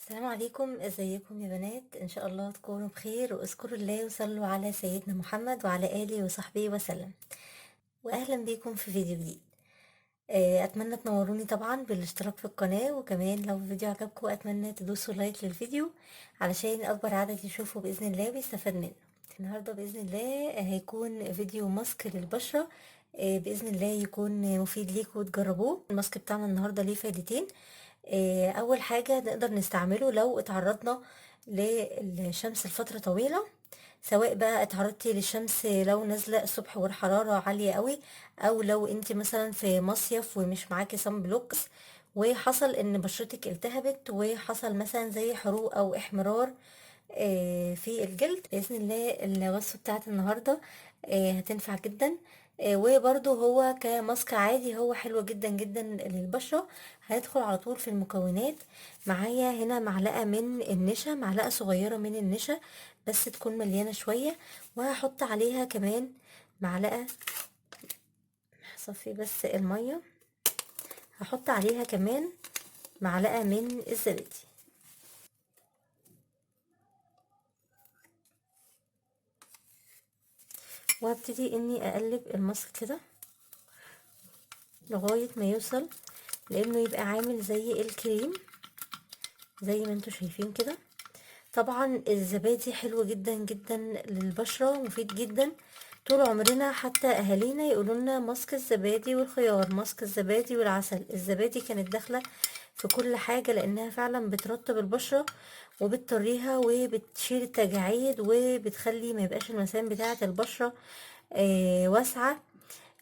السلام عليكم، ازيكم يا بنات؟ ان شاء الله تكونوا بخير، واذكروا الله وصلوا على سيدنا محمد وعلى اله وصحبه وسلم. واهلا بيكم في فيديو جديد. اتمنى تنوروني طبعا بالاشتراك في القناة، وكمان لو الفيديو عجبكم اتمنى تدوسوا لايك للفيديو علشان اكبر عدد يشوفه باذن الله ويستفاد منه. النهاردة باذن الله هيكون فيديو ماسك للبشرة. باذن الله يكون مفيد ليكم وتجربوه. الماسك بتاعنا النهاردة ليه فايدتين. اول حاجة نقدر نستعمله لو اتعرضنا للشمس لفترة طويلة، سواء بقى اتعرضتي للشمس لو نازلة الصبح والحرارة عالية قوي، او لو انت مثلا في مصيف ومش معاكي صن بلوكس، وحصل ان بشرتك التهبت وحصل مثلا زي حروق او احمرار في الجلد. بإذن الله الوصفة بتاعت النهاردة هتنفع جدا. وبرضه هو كماسك عادي هو حلو جدا جدا للبشرة. هندخل على طول في المكونات. معايا هنا معلقة من النشا، معلقة صغيرة من النشا بس تكون مليانة شوية، وهحط عليها كمان معلقة، هصفي بس المية، هحط عليها كمان معلقة من الزبادي، وهبتدي اني اقلب الماسك كده لغاية ما يوصل لانه يبقى عامل زي الكريم زي ما انتوا شايفين كده. طبعا الزبادي حلو جدا جدا للبشرة، مفيد جدا. طول عمرنا حتى اهالينا يقولوا لنا ماسك الزبادي والخيار، ماسك الزبادي والعسل. الزبادي كانت داخلة في كل حاجة لانها فعلا بترطب البشرة وبتطريها وبتشيل التجاعيد وبتخلي ما يبقاش المسام بتاعة البشرة واسعة.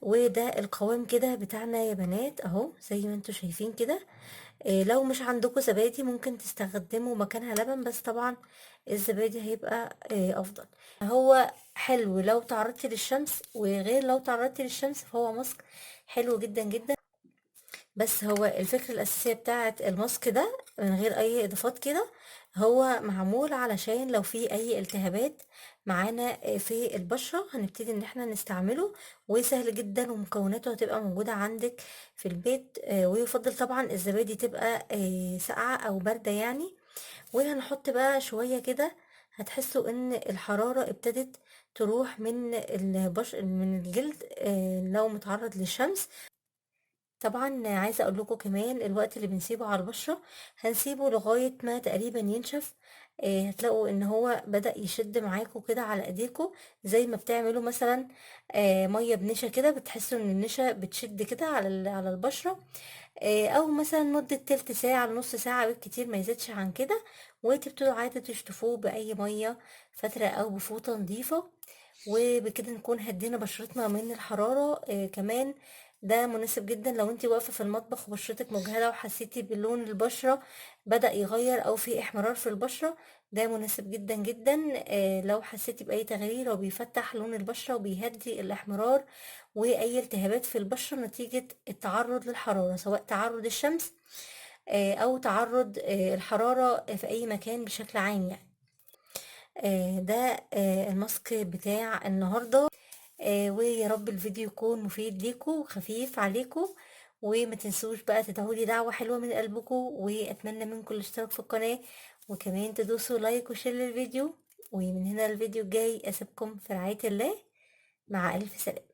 وده القوام كده بتاعنا يا بنات اهو زي ما انتوا شايفين كده. لو مش عندكم زبادي ممكن تستخدموا مكانها لبن، بس طبعا الزبادي هيبقى افضل. هو حلو لو تعرضتي للشمس، وغير لو تعرضتي للشمس فهو ماسك حلو جدا جدا. بس هو الفكرة الأساسية بتاعة الماسك ده من غير أي إضافات كده، هو معمول علشان لو في أي التهابات معانا في البشرة هنبتدي إن احنا نستعمله. وسهل جدا ومكوناته هتبقى موجودة عندك في البيت. ويفضل طبعا الزبادي تبقى ساقعة أو باردة يعني. وهنحط بقى شوية كده، هتحسوا إن الحرارة ابتدت تروح من من الجلد لو متعرض للشمس. طبعا عايزه اقول لكم كمان الوقت اللي بنسيبه على البشره هنسيبه لغايه ما تقريبا ينشف. هتلاقوا ان هو بدأ يشد معاكم كده على ايديكم، زي ما بتعملوا مثلا ميه بنشا كده، بتحسوا ان النشا بتشد كده على على البشره. او مثلا مده تلت ساعه لنص ساعه بالكتير، ما يزيدش عن كده. وتبتدوا عادي تشطفوه باي ميه فتره او بفوطه نظيفه. وبكده نكون هدينا بشرتنا من الحرارة. كمان ده مناسب جدا لو انتي واقفة في المطبخ وبشرتك مجهدة وحسيتي بلون البشرة بدأ يغير او في احمرار في البشرة. ده مناسب جدا جدا لو حسيتي بأي تغيير، وبيفتح لون البشرة وبيهدي الاحمرار واي التهابات في البشرة نتيجة التعرض للحرارة، سواء تعرض الشمس او تعرض الحرارة في اي مكان بشكل عام يعني. ده الماسك بتاع النهاردة. ويا رب الفيديو يكون مفيد ليكم وخفيف عليكم. وما تنسوش بقى تدعولي دعوة حلوة من قلبكم، واتمنى منكم الاشتراك في القناة، وكمان تدوسوا لايك وشير للفيديو. ومن هنا الفيديو الجاي اسيبكم في رعاية الله، مع الف سلامة.